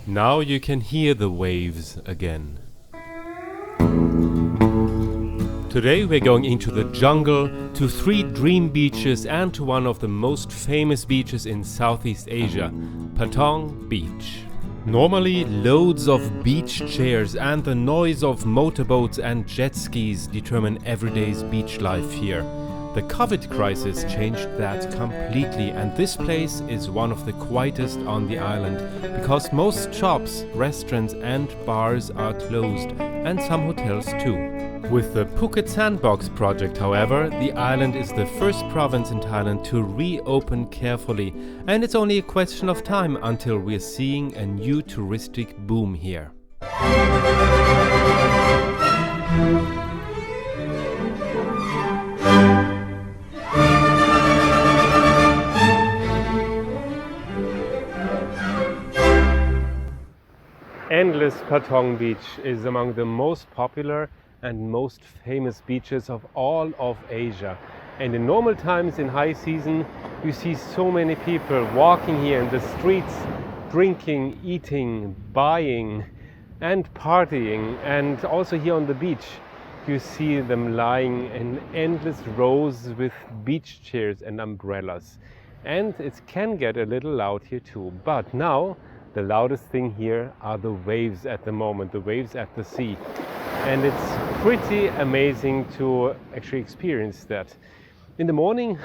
Now you can hear the waves again. Today we're going into the jungle, to 3 dream beaches and to one of the most famous beaches in Southeast Asia, Patong Beach. Normally loads of beach chairs and the noise of motorboats and jet skis determine everyday's beach life here. The COVID crisis changed that completely, and this place is one of the quietest on the island because most shops, restaurants and bars are closed, and some hotels too. With the Phuket Sandbox project, however, the island is the first province in Thailand to reopen carefully, and it's only a question of time until we're seeing a new touristic boom here. Endless Patong Beach is among the most popular and most famous beaches of all of Asia. And in normal times, in high season, you see so many people walking here in the streets, drinking, eating, buying and partying. And also here on the beach, you see them lying in endless rows with beach chairs and umbrellas. And it can get a little loud here too. But now, the loudest thing here are the waves at the moment, the waves at the sea. And it's pretty amazing to actually experience that. In the morning,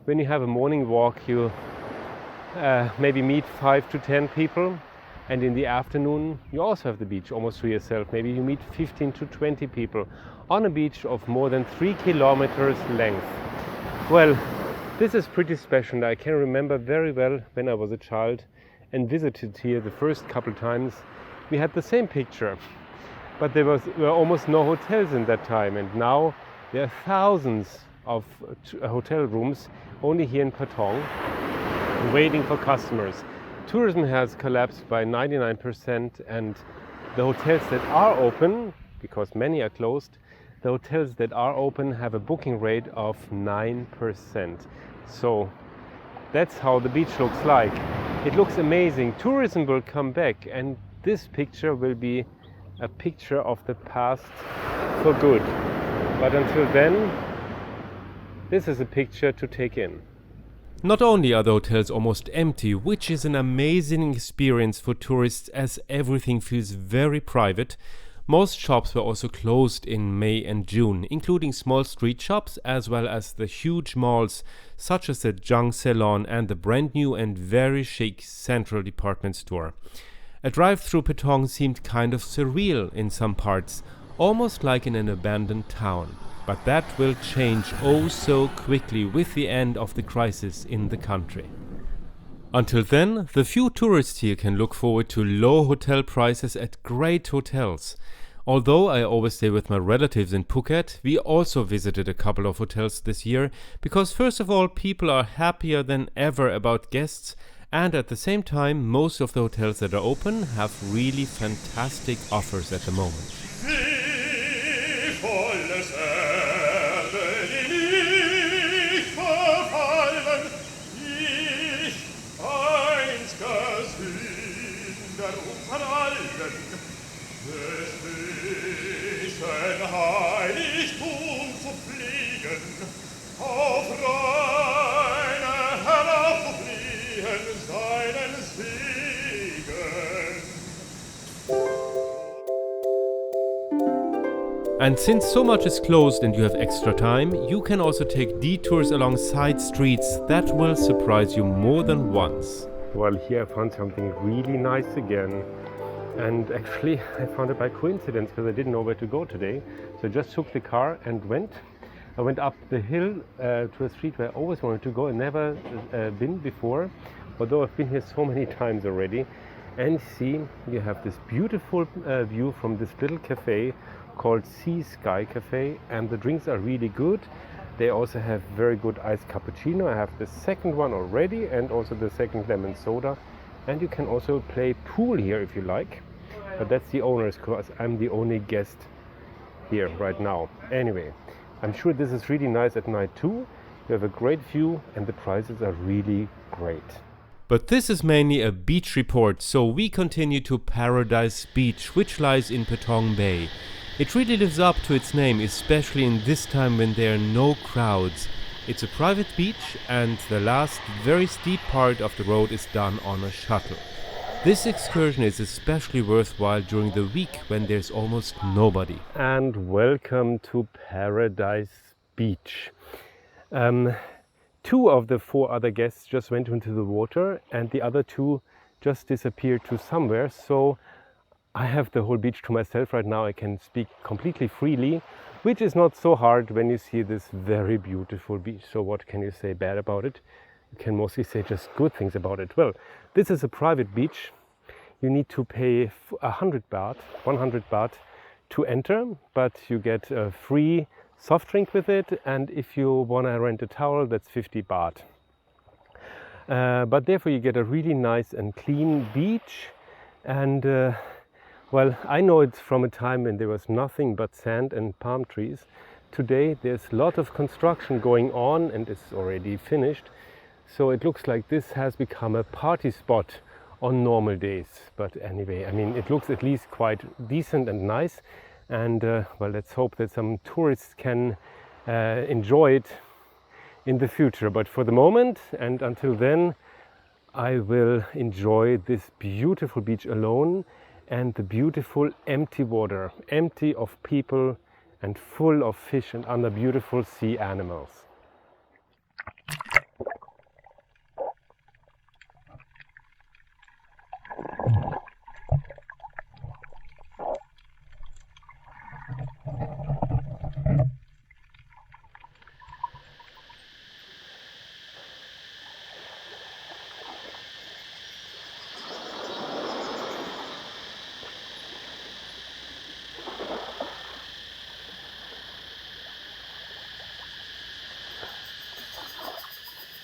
when you have a morning walk, you maybe meet 5 to 10 people. And in the afternoon, you also have the beach almost to yourself. Maybe you meet 15 to 20 people on a beach of more than 3 kilometers length. Well, this is pretty special. I can remember very well when I was a child and visited here the first couple times. We had the same picture, but there were almost no hotels in that time, and now there are thousands of hotel rooms only here in Patong waiting for customers. Tourism has collapsed by 99%, and the hotels that are open, because many are closed, the hotels that are open have a booking rate of 9%. So that's how the beach looks like. It looks amazing. Tourism will come back, and this picture will be a picture of the past for good. But until then, this is a picture to take in. Not only are the hotels almost empty, which is an amazing experience for tourists as everything feels very private, most shops were also closed in May and June, including small street shops as well as the huge malls such as the Junk Salon and the brand new and very chic Central Department Store. A drive through Patong seemed kind of surreal in some parts, almost like in an abandoned town. But that will change oh so quickly with the end of the crisis in the country. Until then, the few tourists here can look forward to low hotel prices at great hotels. Although I always stay with my relatives in Phuket, we also visited a couple of hotels this year because first of all, people are happier than ever about guests, and at the same time, most of the hotels that are open have really fantastic offers at the moment. And since so much is closed and you have extra time, you can also take detours along side streets that will surprise you more than once. Well, here I found something really nice again. And actually I found it by coincidence because I didn't know where to go today. So I just took the car and went. I went up the hill to a street where I always wanted to go and never been before, although I've been here so many times already. And see, you have this beautiful view from this little cafe called Sea Sky Cafe, and the drinks are really good. They also have very good iced cappuccino. I have the second one already and also the second lemon soda. And you can also play pool here if you like. But that's the owner's because I'm the only guest here right now. Anyway, I'm sure this is really nice at night too. You have a great view and the prices are really great. But this is mainly a beach report, so we continue to Paradise Beach, which lies in Patong Bay. It really lives up to its name, especially in this time when there are no crowds. It's a private beach and the last very steep part of the road is done on a shuttle. This excursion is especially worthwhile during the week when there's almost nobody. And welcome to Paradise Beach. Two of the four other guests just went into the water and the other two just disappeared to somewhere. So I have the whole beach to myself right now. I can speak completely freely, which is not so hard when you see this very beautiful beach. So what can you say bad about it? You can mostly say just good things about it. Well, this is a private beach. You need to pay 100 baht to enter, but you get a free soft drink with it, and if you want to rent a towel, that's 50 baht. But therefore you get a really nice and clean beach, and well, I know it's from a time when there was nothing but sand and palm trees. Today there's a lot of construction going on and it's already finished, so it looks like this has become a party spot on normal days. But anyway, I mean, it looks at least quite decent and nice. And well, let's hope that some tourists can enjoy it in the future. But for the moment and until then, I will enjoy this beautiful beach alone and the beautiful empty water, empty of people and full of fish and other beautiful sea animals.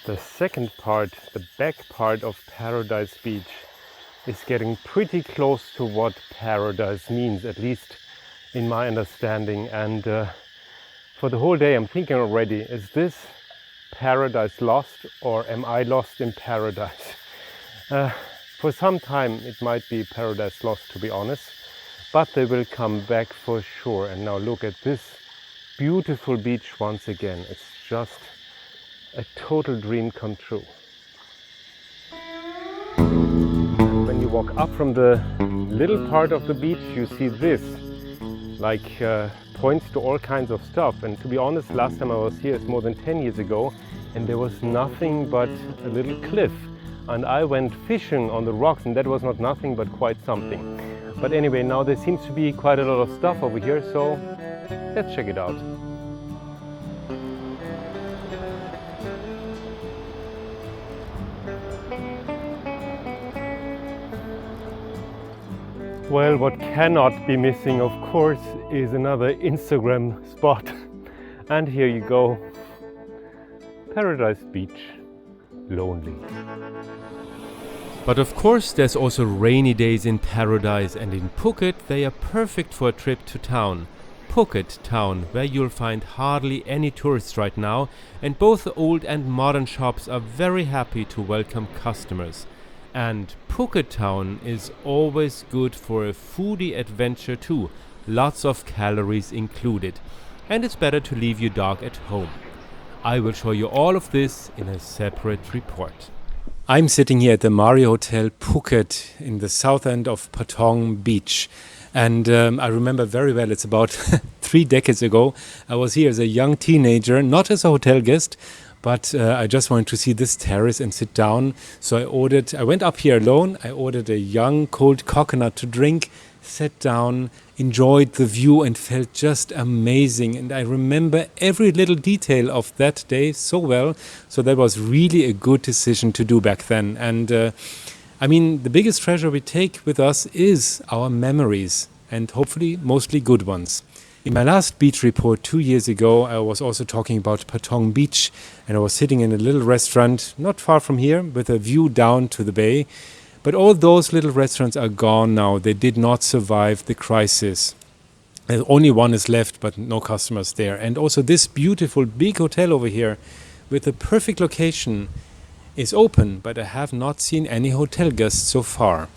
The second part, the back part of Paradise Beach, is getting pretty close to what paradise means, at least in my understanding. And for the whole day I'm thinking already, is this paradise lost or am I lost in paradise? For some time it might be paradise lost, to be honest, but they will come back for sure. And now look at this beautiful beach once again. It's just a total dream come true. When you walk up from the little part of the beach, you see this, like points to all kinds of stuff. And to be honest, last time I was here is more than 10 years ago, and there was nothing but a little cliff. And I went fishing on the rocks, and that was not nothing but quite something. But anyway, now there seems to be quite a lot of stuff over here, so let's check it out. Well, what cannot be missing, of course, is another Instagram spot. And here you go. Paradise Beach. Lonely. But of course, there's also rainy days in Paradise, and in Phuket they are perfect for a trip to town. Phuket Town, where you'll find hardly any tourists right now, and both the old and modern shops are very happy to welcome customers. And Phuket Town is always good for a foodie adventure too, lots of calories included. And it's better to leave your dog at home. I will show you all of this in a separate report. I'm sitting here at the Mari Hotel Phuket in the south end of Patong Beach. And I remember very well, it's about 3 decades ago. I was here as a young teenager, not as a hotel guest, but I just wanted to see this terrace and sit down. So I went up here alone. I ordered a young cold coconut to drink, sat down, enjoyed the view and felt just amazing. And I remember every little detail of that day so well. So that was really a good decision to do back then. And I mean, the biggest treasure we take with us is our memories, and hopefully mostly good ones. In my last beach report 2 years ago, I was also talking about Patong Beach, and I was sitting in a little restaurant not far from here with a view down to the bay. But all those little restaurants are gone now. They did not survive the crisis. Only one is left, but no customers there. And also this beautiful big hotel over here with a perfect location is open, but I have not seen any hotel guests so far.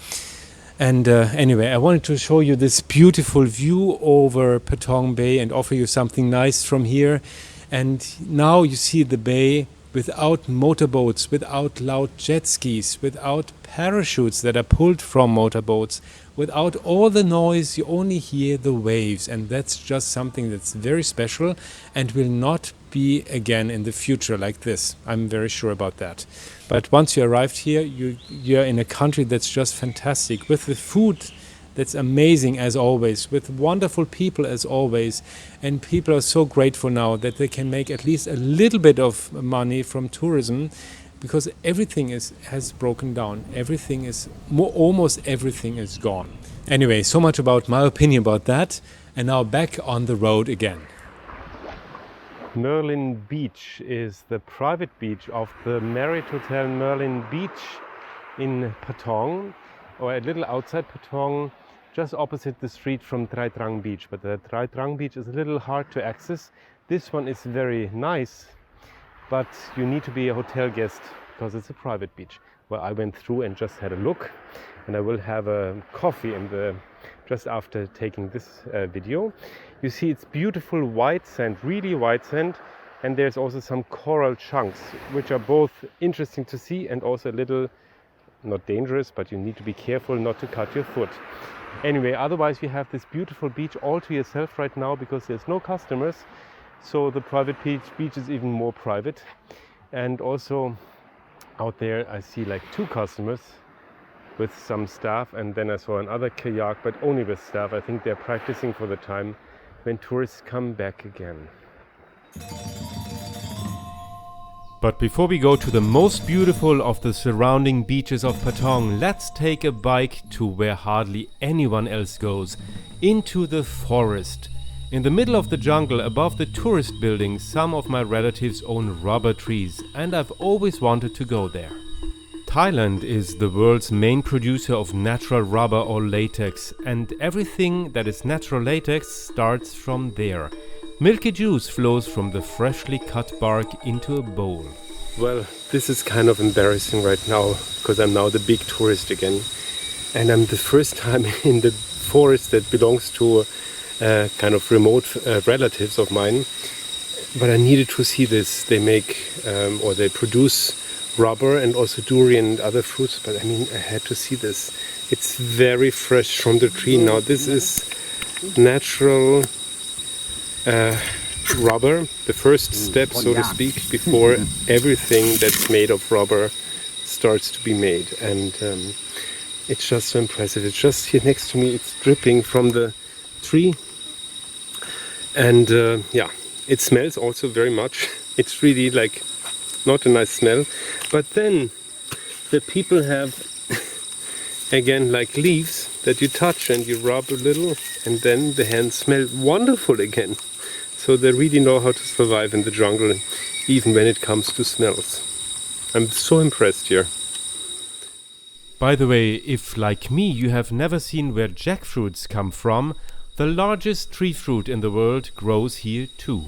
And anyway, I wanted to show you this beautiful view over Patong Bay and offer you something nice from here. And now you see the bay without motorboats, without loud jet skis, without parachutes that are pulled from motorboats, without all the noise. You only hear the waves, and that's just something that's very special and will not be again in the future like this. I'm very sure about that. But once you arrived here, you're in a country that's just fantastic, with the food that's amazing as always, with wonderful people as always, and people are so grateful now that they can make at least a little bit of money from tourism, because everything has broken down. Everything is almost everything is gone. Anyway, so much about my opinion about that, and now back on the road again. Merlin Beach is the private beach of the Marriott Hotel Merlin Beach in Patong, or a little outside Patong, just opposite the street from Thai Beach. But the Thai Beach is a little hard to access. This one is very nice, but you need to be a hotel guest because it's a private beach. Well, I went through and just had a look, and I will have a coffee just after taking this video. You see it's beautiful white sand, really white sand, and there's also some coral chunks, which are both interesting to see and also a little, not dangerous, but you need to be careful not to cut your foot. Anyway, otherwise we have this beautiful beach all to yourself right now because there's no customers, so the private beach is even more private. And also out there I see like 2 customers with some staff, and then I saw another kayak, but only with staff. I think they're practicing for the time when tourists come back again. But before we go to the most beautiful of the surrounding beaches of Patong, let's take a bike to where hardly anyone else goes, into the forest. In the middle of the jungle, above the tourist buildings, some of my relatives own rubber trees, and I've always wanted to go there. Thailand is the world's main producer of natural rubber or latex, and everything that is natural latex starts from there. Milky juice flows from the freshly cut bark into a bowl. Well, this is kind of embarrassing right now, because I'm now the big tourist again. And I'm the first time in the forest that belongs to kind of remote relatives of mine. But I needed to see this. They make, or they produce rubber and also durian and other fruits. But I mean, I had to see this. It's very fresh from the tree now. This is natural rubber, the first step, so to speak, before everything that's made of rubber starts to be made. And it's just so impressive. It's just here next to me, it's dripping from the tree. And yeah, it smells also very much. It's really like not a nice smell. But then the people have again like leaves that you touch and you rub a little, and then the hands smell wonderful again. So they really know how to survive in the jungle, even when it comes to smells. I'm so impressed here. By the way, if like me you have never seen where jackfruits come from, the largest tree fruit in the world grows here too.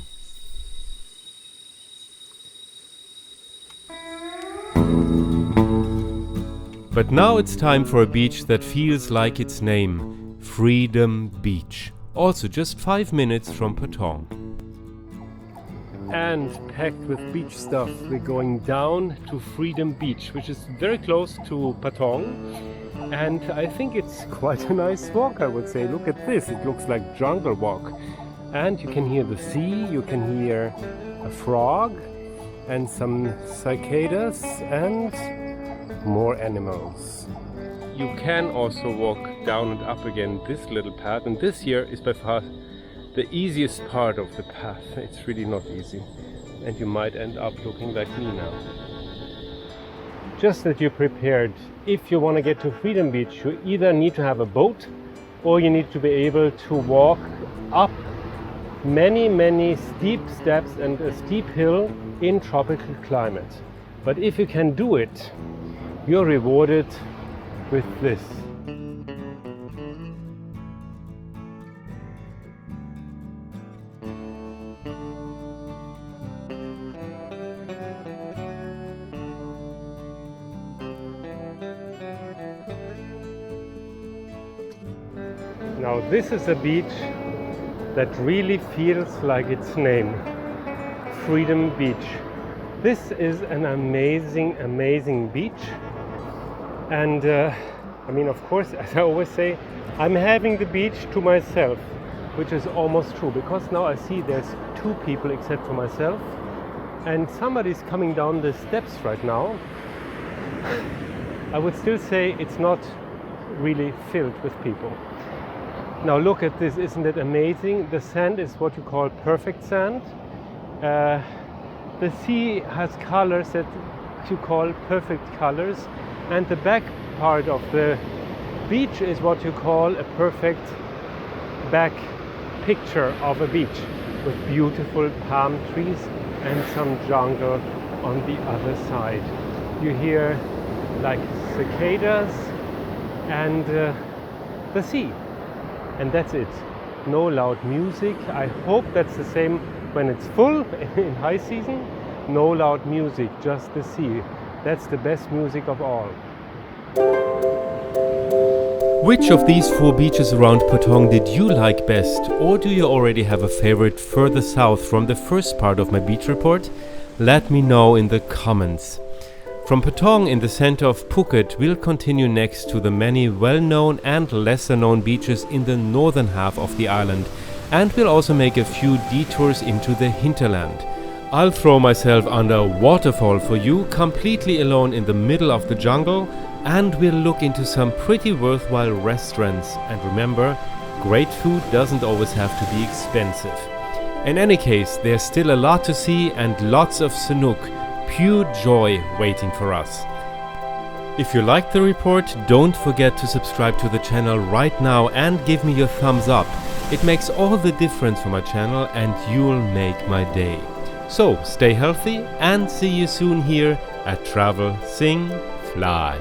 But now it's time for a beach that feels like its name, Freedom Beach. Also just 5 minutes from Patong. And packed with beach stuff, we're going down to Freedom Beach, which is very close to Patong. And I think it's quite a nice walk, I would say. Look at this, it looks like jungle walk. And you can hear the sea, you can hear a frog and some cicadas and more animals. You can also walk down and up again this little path, and this here is by far the easiest part of the path. It's really not easy, and you might end up looking like me now. Just that you're prepared. If you want to get to Freedom Beach, you either need to have a boat or you need to be able to walk up many steep steps and a steep hill in tropical climate. But if you can do it, you're rewarded with this. Now this is a beach that really feels like its name, Freedom Beach. This is an amazing beach, and I mean, of course, as I always say, I'm having the beach to myself, which is almost true, because now I see there's 2 people except for myself, and somebody's coming down the steps right now. I would still say it's not really filled with people. Now look at this, isn't it amazing? The sand is what you call perfect sand. The sea has colors that you call perfect colors, and the back part of the beach is what you call a perfect back picture of a beach, with beautiful palm trees and some jungle on the other side. You hear like cicadas and the sea, and that's it. No loud music. I hope that's the same when it's full in high season. No loud music, just the sea. That's the best music of all. Which of these 4 beaches around Patong did you like best, or do you already have a favorite further south from the first part of my beach report? Let me know in the comments. From Patong in the center of Phuket, we'll continue next to the many well-known and lesser-known beaches in the northern half of the island, and we'll also make a few detours into the hinterland. I'll throw myself under a waterfall for you, completely alone in the middle of the jungle, and we'll look into some pretty worthwhile restaurants. And remember, great food doesn't always have to be expensive. In any case, there's still a lot to see and lots of Sanook, pure joy waiting for us. If you liked the report, don't forget to subscribe to the channel right now and give me your thumbs up. It makes all the difference for my channel and you'll make my day. So stay healthy and see you soon here at Travel, Sing, Fly.